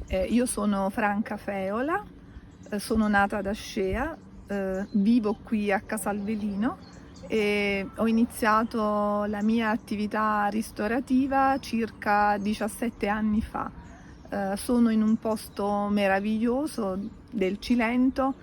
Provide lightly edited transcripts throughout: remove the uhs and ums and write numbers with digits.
Io sono Franca Feola, sono nata ad Ascea, vivo qui a Casalvelino e ho iniziato la mia attività ristorativa circa 17 anni fa. Sono in un posto meraviglioso del Cilento,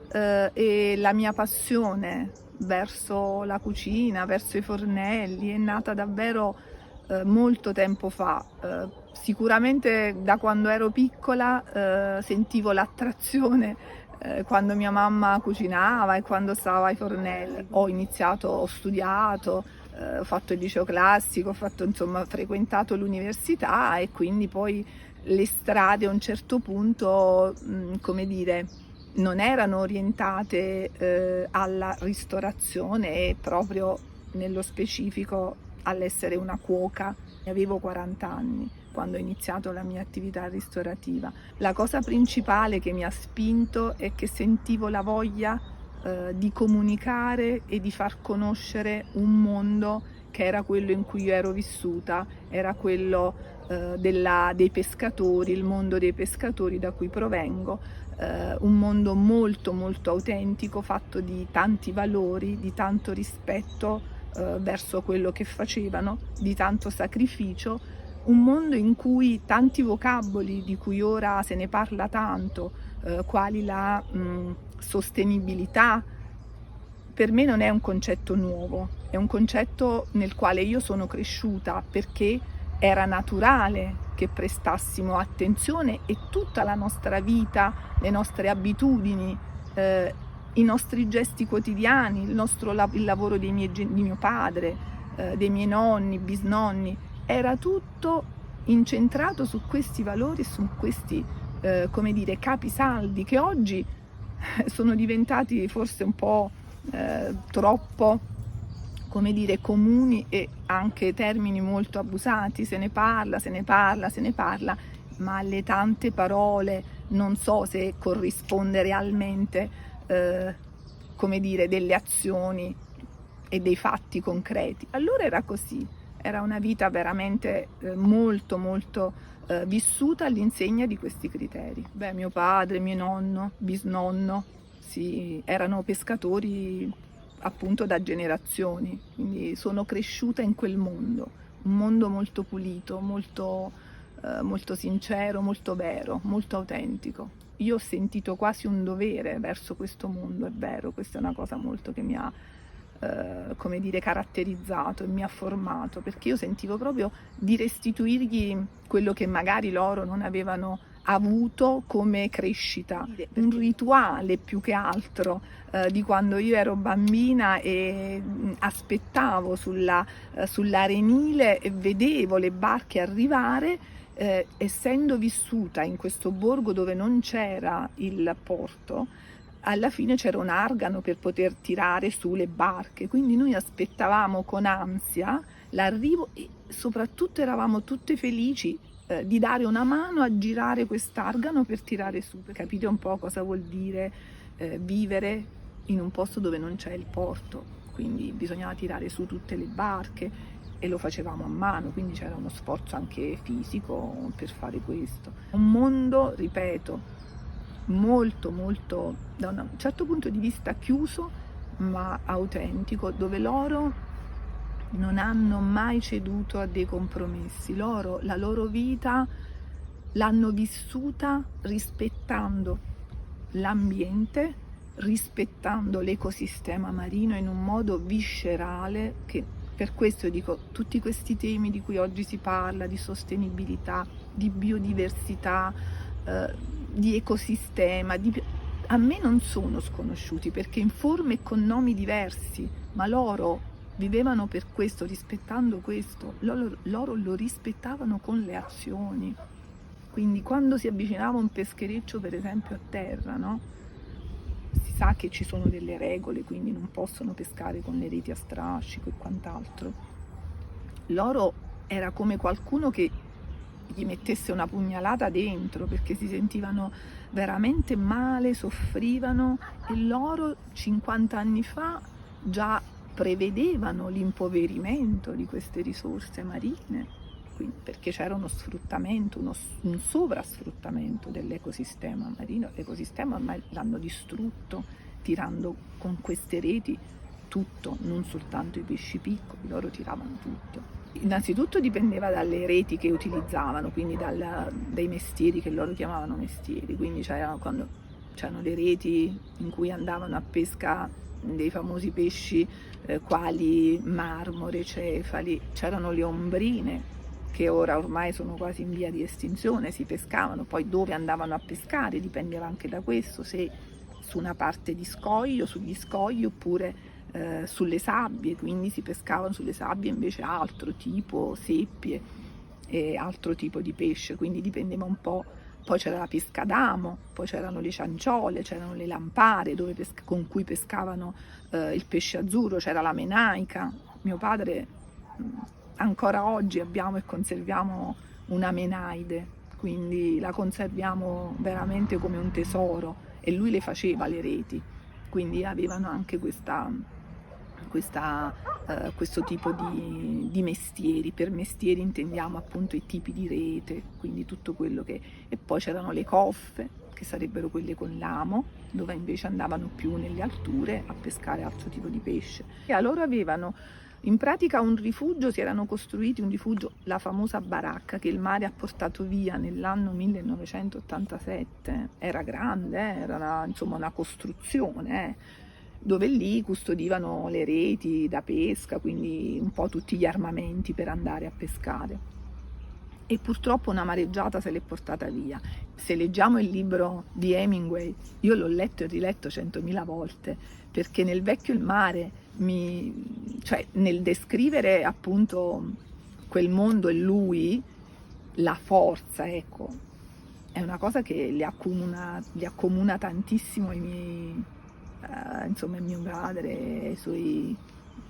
e la mia passione verso la cucina, verso i fornelli è nata davvero molto tempo fa. Sicuramente da quando ero piccola sentivo l'attrazione quando mia mamma cucinava e quando stava ai fornelli. Ho studiato, ho fatto il liceo classico, ho frequentato l'università e quindi poi le strade a un certo punto, come dire, non erano orientate alla ristorazione e proprio nello specifico all'essere una cuoca. Avevo 40 anni quando ho iniziato la mia attività ristorativa. La cosa principale che mi ha spinto è che sentivo la voglia di comunicare e di far conoscere un mondo che era quello in cui io ero vissuta, era quello dei pescatori, il mondo dei pescatori da cui provengo, un mondo molto molto autentico, fatto di tanti valori, di tanto rispetto verso quello che facevano, di tanto sacrificio, un mondo in cui tanti vocaboli di cui ora se ne parla tanto, quali la sostenibilità, per me non è un concetto nuovo, è un concetto nel quale io sono cresciuta perché era naturale che prestassimo attenzione e tutta la nostra vita, le nostre abitudini, i nostri gesti quotidiani, il lavoro di mio padre, dei miei nonni, bisnonni, era tutto incentrato su questi valori, su questi, come dire, capisaldi che oggi sono diventati forse un po' troppo, come dire, comuni e anche termini molto abusati. Se ne parla, se ne parla, se ne parla, ma alle tante parole non so se corrisponde realmente, come dire, delle azioni e dei fatti concreti. Allora era così, era una vita veramente molto molto vissuta all'insegna di questi criteri. Beh, mio padre, mio nonno, bisnonno, sì, erano pescatori appunto da generazioni, quindi sono cresciuta in quel mondo, un mondo molto pulito, molto sincero, molto vero, molto autentico. Io ho sentito quasi un dovere verso questo mondo, è vero, questa è una cosa molto che mi ha come dire, caratterizzato e mi ha formato, perché io sentivo proprio di restituirgli quello che magari loro non avevano avuto come crescita, un rituale più che altro di quando io ero bambina e aspettavo sull'arenile e vedevo le barche arrivare. Essendo vissuta in questo borgo dove non c'era il porto, alla fine c'era un argano per poter tirare su le barche, quindi noi aspettavamo con ansia l'arrivo e soprattutto eravamo tutte felici di dare una mano a girare quest'argano per tirare su. Capite un po' cosa vuol dire vivere in un posto dove non c'è il porto, quindi bisognava tirare su tutte le barche e lo facevamo a mano, quindi c'era uno sforzo anche fisico per fare questo. Un mondo, ripeto, molto molto da un certo punto di vista chiuso ma autentico, dove loro non hanno mai ceduto a dei compromessi. Loro la loro vita l'hanno vissuta rispettando l'ambiente, rispettando l'ecosistema marino in un modo viscerale, che per questo dico tutti questi temi di cui oggi si parla, di sostenibilità, di biodiversità, di ecosistema, a me non sono sconosciuti perché in forme e con nomi diversi, ma loro vivevano per questo, rispettando questo, loro lo rispettavano con le azioni. Quindi quando si avvicinava un peschereccio per esempio a terra, no? Si sa che ci sono delle regole, quindi non possono pescare con le reti a strascico e quant'altro. Loro era come qualcuno che gli mettesse una pugnalata dentro perché si sentivano veramente male, soffrivano e loro 50 anni fa già prevedevano l'impoverimento di queste risorse marine perché c'era uno sfruttamento, un sovrasfruttamento dell'ecosistema marino. L'ecosistema ormai l'hanno distrutto, tirando con queste reti tutto, non soltanto i pesci piccoli, loro tiravano tutto. Innanzitutto dipendeva dalle reti che utilizzavano, quindi dai mestieri che loro chiamavano mestieri, quindi quando c'erano le reti in cui andavano a pesca dei famosi pesci quali marmore, cefali, c'erano le ombrine che ora ormai sono quasi in via di estinzione, si pescavano, poi dove andavano a pescare dipendeva anche da questo, se su una parte di scoglio, sugli scogli oppure sulle sabbie, quindi si pescavano sulle sabbie invece altro tipo seppie e altro tipo di pesce, quindi dipendeva un po'. Poi c'era la pesca d'amo, poi c'erano le cianciole, c'erano le lampare con cui pescavano il pesce azzurro, c'era la menaica. Mio padre, ancora oggi abbiamo e conserviamo una menaide, quindi la conserviamo veramente come un tesoro, e lui le faceva le reti, quindi avevano anche questo tipo di mestieri. Per mestieri intendiamo appunto i tipi di rete, quindi tutto quello che... E poi c'erano le coffe, che sarebbero quelle con l'amo, dove invece andavano più nelle alture a pescare altro tipo di pesce. E loro avevano in pratica un rifugio, si erano costruiti un rifugio, la famosa baracca che il mare ha portato via nell'anno 1987, era grande, era insomma una costruzione, dove lì custodivano le reti da pesca, quindi un po' tutti gli armamenti per andare a pescare. E purtroppo una mareggiata se l'è portata via. Se leggiamo il libro di Hemingway, io l'ho letto e riletto 100.000 volte, perché nel Vecchio il mare, nel descrivere appunto quel mondo e lui, la forza, ecco, è una cosa che li accomuna tantissimo ai miei, insomma, mio padre, ai suoi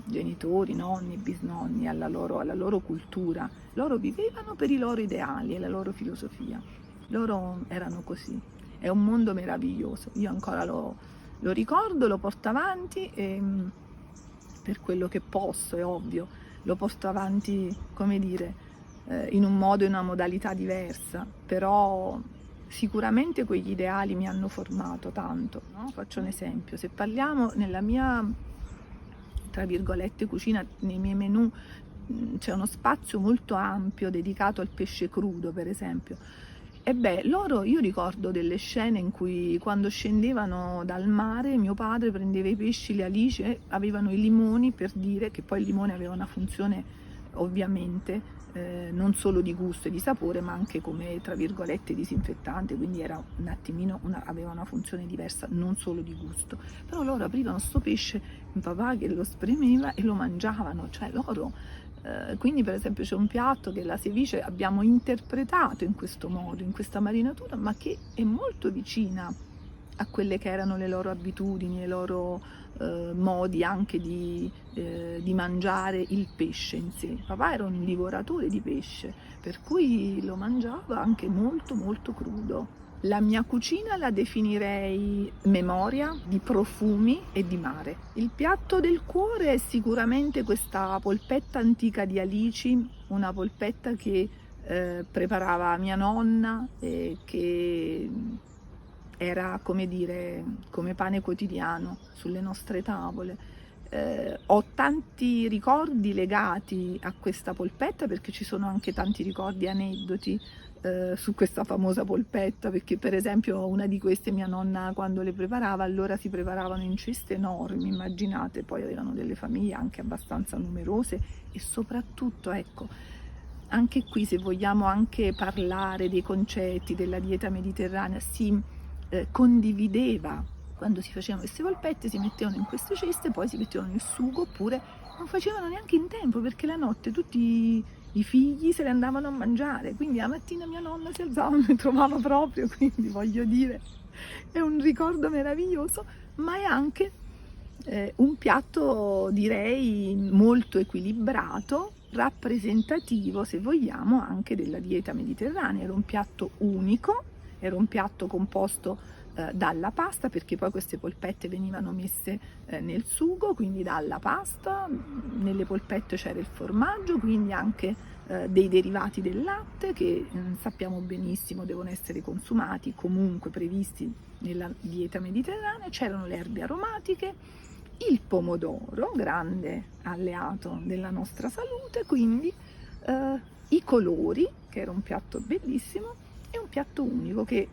genitori, nonni, bisnonni, alla loro cultura. Loro vivevano per i loro ideali e la loro filosofia. Loro erano così. È un mondo meraviglioso. Io ancora lo ricordo, lo porto avanti e per quello che posso, è ovvio, lo porto avanti, come dire, in un modo e una modalità diversa, però sicuramente quegli ideali mi hanno formato tanto, no? Faccio un esempio: se parliamo nella mia, tra virgolette, cucina, nei miei menù c'è uno spazio molto ampio dedicato al pesce crudo, per esempio. E io ricordo delle scene in cui, quando scendevano dal mare, mio padre prendeva i pesci, le alici, avevano i limoni, per dire che poi il limone aveva una funzione ovviamente non solo di gusto e di sapore, ma anche come, tra virgolette, disinfettante, quindi era un attimino aveva una funzione diversa, non solo di gusto. Però loro aprivano sto pesce, mio papà che lo spremeva e lo mangiavano, cioè loro quindi per esempio c'è un piatto che la ceviche abbiamo interpretato in questo modo, in questa marinatura, ma che è molto vicina a quelle che erano le loro abitudini, i loro modi anche di mangiare il pesce in sé. Papà era un divoratore di pesce, per cui lo mangiava anche molto molto crudo. La mia cucina la definirei memoria di profumi e di mare. Il piatto del cuore è sicuramente questa polpetta antica di alici, una polpetta che preparava mia nonna e che era, come dire, come pane quotidiano sulle nostre tavole. Ho tanti ricordi legati a questa polpetta, perché ci sono anche tanti ricordi, aneddoti su questa famosa polpetta, perché per esempio una di queste mia nonna, quando le preparava, allora si preparavano in ceste enormi, immaginate, poi avevano delle famiglie anche abbastanza numerose, e soprattutto, ecco, anche qui, se vogliamo anche parlare dei concetti della dieta mediterranea, si condivideva. Quando si facevano queste polpette si mettevano in queste ceste, poi si mettevano il sugo, oppure non facevano neanche in tempo, perché la notte tutti i figli se le andavano a mangiare, quindi la mattina mia nonna si alzava e mi trovava proprio, quindi voglio dire, è un ricordo meraviglioso, ma è anche un piatto, direi, molto equilibrato, rappresentativo, se vogliamo, anche della dieta mediterranea. Era un piatto unico, era un piatto composto dalla pasta, perché poi queste polpette venivano messe nel sugo, quindi dalla pasta, nelle polpette c'era il formaggio, quindi anche dei derivati del latte che sappiamo benissimo devono essere consumati, comunque previsti nella dieta mediterranea. C'erano le erbe aromatiche, il pomodoro, grande alleato della nostra salute, quindi i colori, che era un piatto bellissimo, e un piatto unico che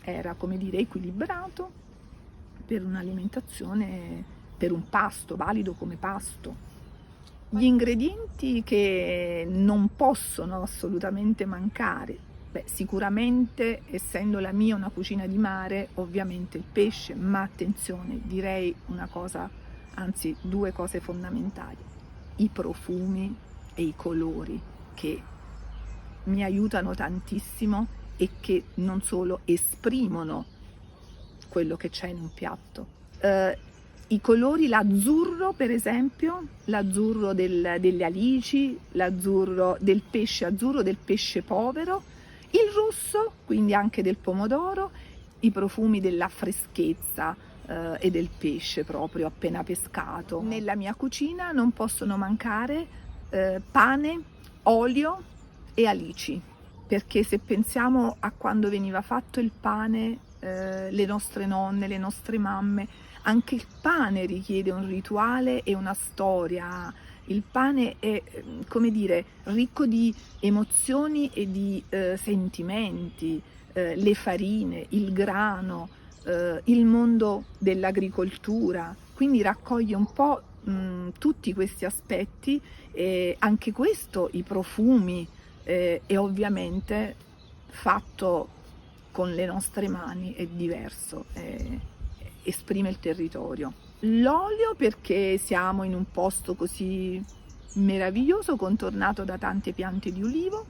era, come dire, equilibrato per un'alimentazione, per un pasto, valido come pasto. Gli ingredienti che non possono assolutamente mancare, sicuramente, essendo la mia una cucina di mare, ovviamente il pesce, ma attenzione, direi una cosa, anzi due cose fondamentali: i profumi e i colori, che mi aiutano tantissimo e che non solo esprimono quello che c'è in un piatto. I colori, l'azzurro per esempio, l'azzurro delle alici, l'azzurro del pesce azzurro, del pesce povero, il rosso, quindi anche del pomodoro, i profumi della freschezza e del pesce proprio appena pescato. Nella mia cucina non possono mancare pane, olio e alici, perché se pensiamo a quando veniva fatto il pane, le nostre nonne, le nostre mamme, anche il pane richiede un rituale e una storia. Il pane è, come dire, ricco di emozioni e di sentimenti, le farine, il grano, il mondo dell'agricoltura, quindi raccoglie un po' tutti questi aspetti, e anche questo, i profumi, e ovviamente fatto con le nostre mani è diverso, esprime il territorio. L'olio, perché siamo in un posto così meraviglioso, contornato da tante piante di ulivo,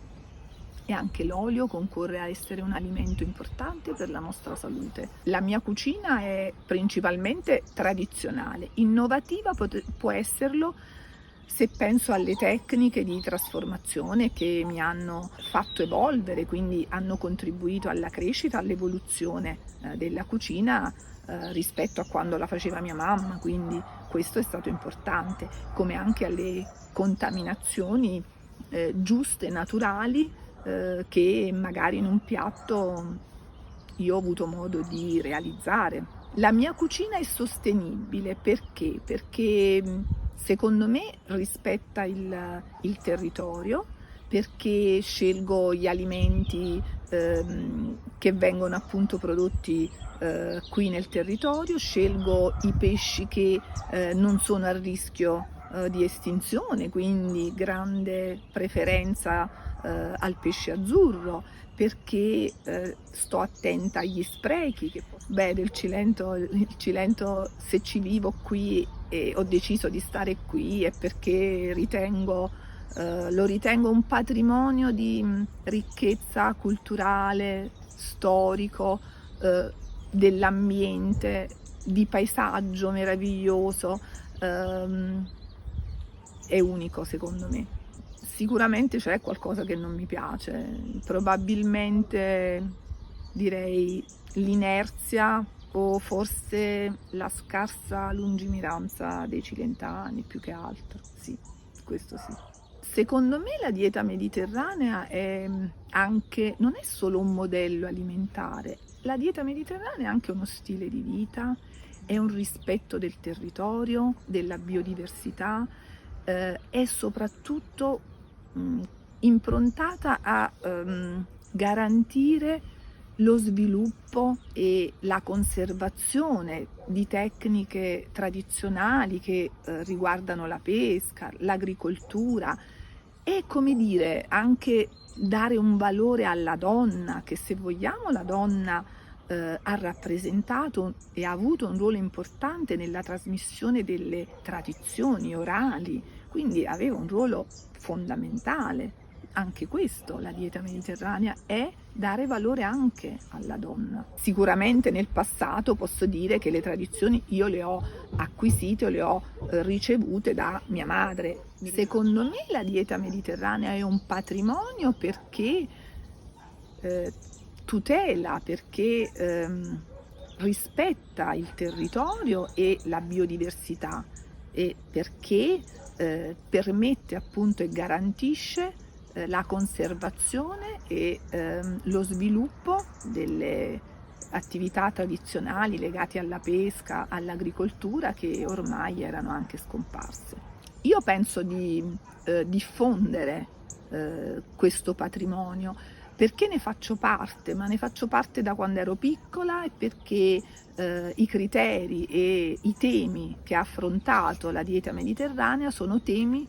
e anche l'olio concorre a essere un alimento importante per la nostra salute. La mia cucina è principalmente tradizionale, innovativa può esserlo se penso alle tecniche di trasformazione che mi hanno fatto evolvere, quindi hanno contribuito alla crescita, all'evoluzione della cucina rispetto a quando la faceva mia mamma, quindi questo è stato importante, come anche alle contaminazioni giuste, naturali, che magari in un piatto io ho avuto modo di realizzare. La mia cucina è sostenibile perché? Perché secondo me rispetta il territorio, perché scelgo gli alimenti che vengono appunto prodotti qui nel territorio, scelgo i pesci che non sono a rischio di estinzione, quindi grande preferenza al pesce azzurro, perché sto attenta agli sprechi. Del Cilento, il Cilento, se ci vivo qui e ho deciso di stare qui, è perché lo ritengo un patrimonio di ricchezza culturale, storico, dell'ambiente, di paesaggio meraviglioso, è unico secondo me. Sicuramente c'è qualcosa che non mi piace, probabilmente direi l'inerzia o forse la scarsa lungimiranza dei cilentani, più che altro, sì, questo sì. Secondo me la dieta mediterranea non è solo un modello alimentare, la dieta mediterranea è anche uno stile di vita, è un rispetto del territorio, della biodiversità, è soprattutto improntata a garantire lo sviluppo e la conservazione di tecniche tradizionali che riguardano la pesca, l'agricoltura, e, come dire, anche dare un valore alla donna, che, se vogliamo, la donna ha rappresentato e ha avuto un ruolo importante nella trasmissione delle tradizioni orali, quindi aveva un ruolo fondamentale. Anche questo, la dieta mediterranea, è dare valore anche alla donna. Sicuramente nel passato posso dire che le tradizioni io le ho acquisite o le ho ricevute da mia madre. Secondo me la dieta mediterranea è un patrimonio perché tutela, perché rispetta il territorio e la biodiversità, e perché permette appunto e garantisce la conservazione e lo sviluppo delle attività tradizionali legate alla pesca, all'agricoltura, che ormai erano anche scomparse. Io penso di diffondere questo patrimonio, perché ne faccio parte, ma ne faccio parte da quando ero piccola, e perché i criteri e i temi che ha affrontato la dieta mediterranea sono temi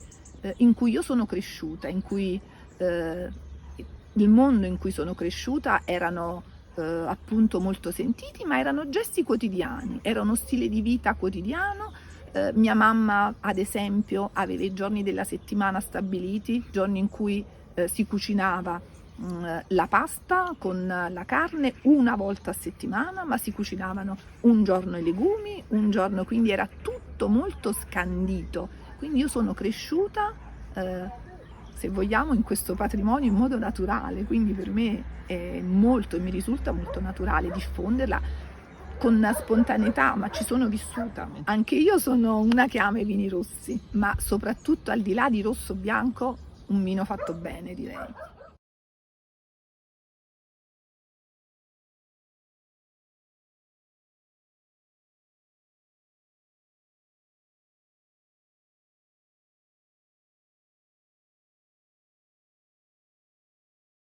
in cui io sono cresciuta, in cui il mondo in cui sono cresciuta erano appunto molto sentiti, ma erano gesti quotidiani, era uno stile di vita quotidiano. Mia mamma, ad esempio, aveva i giorni della settimana stabiliti, giorni in cui si cucinava la pasta con la carne una volta a settimana, ma si cucinavano un giorno i legumi, un giorno, quindi era tutto molto scandito. Quindi io sono cresciuta, se vogliamo, in questo patrimonio in modo naturale, quindi per me è molto, e mi risulta molto naturale diffonderla con spontaneità, ma ci sono vissuta. Anche io sono una che ama i vini rossi, ma soprattutto, al di là di rosso bianco, un vino fatto bene, direi.